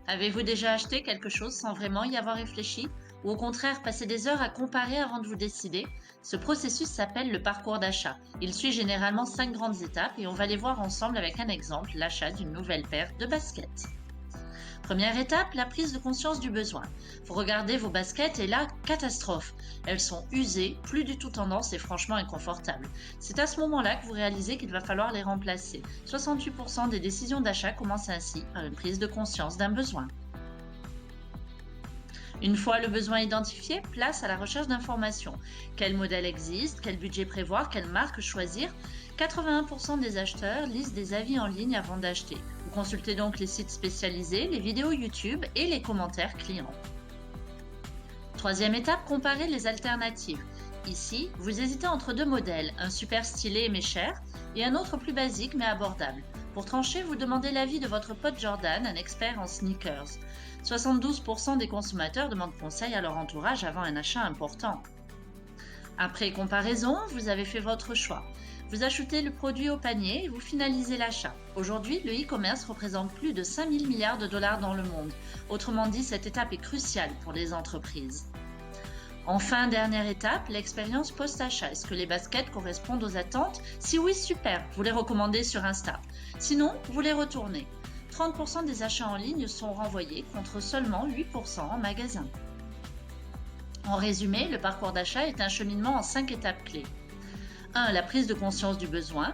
Avez-vous déjà acheté quelque chose sans vraiment y avoir réfléchi? Ou au contraire, passé des heures à comparer avant de vous décider? Ce processus s'appelle le parcours d'achat. Il suit généralement 5 grandes étapes et on va les voir ensemble avec un exemple, l'achat d'une nouvelle paire de baskets. Première étape, la prise de conscience du besoin. Vous regardez vos baskets et là, catastrophe. Elles sont usées, plus du tout tendance et franchement inconfortables. C'est à ce moment-là que vous réalisez qu'il va falloir les remplacer. 68% des décisions d'achat commencent ainsi par une prise de conscience d'un besoin. Une fois le besoin identifié, place à la recherche d'informations. Quel modèle existe? Quel budget prévoir? Quelle marque choisir? 81% des acheteurs lisent des avis en ligne avant d'acheter. Vous consultez donc les sites spécialisés, les vidéos YouTube et les commentaires clients. Troisième étape, comparer les alternatives. Ici, vous hésitez entre deux modèles, un super stylé mais cher et un autre plus basique mais abordable. Pour trancher, vous demandez l'avis de votre pote Jordan, un expert en sneakers. 72% des consommateurs demandent conseil à leur entourage avant un achat important. Après comparaison, vous avez fait votre choix. Vous achetez le produit au panier et vous finalisez l'achat. Aujourd'hui, le e-commerce représente plus de 5000 milliards de dollars dans le monde. Autrement dit, cette étape est cruciale pour les entreprises. Enfin, dernière étape, l'expérience post-achat. Est-ce que les baskets correspondent aux attentes? Si oui, super, vous les recommandez sur Insta. Sinon, vous les retournez. 30% des achats en ligne sont renvoyés contre seulement 8% en magasin. En résumé, le parcours d'achat est un cheminement en 5 étapes clés. 1. La prise de conscience du besoin.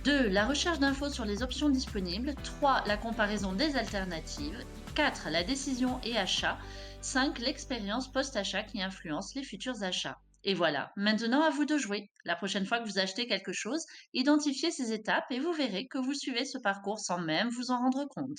2. La recherche d'infos sur les options disponibles. 3. La comparaison des alternatives. 4. La décision et achat. 5. L'expérience post-achat qui influence les futurs achats. Et voilà, maintenant à vous de jouer. La prochaine fois que vous achetez quelque chose, identifiez ces étapes et vous verrez que vous suivez ce parcours sans même vous en rendre compte.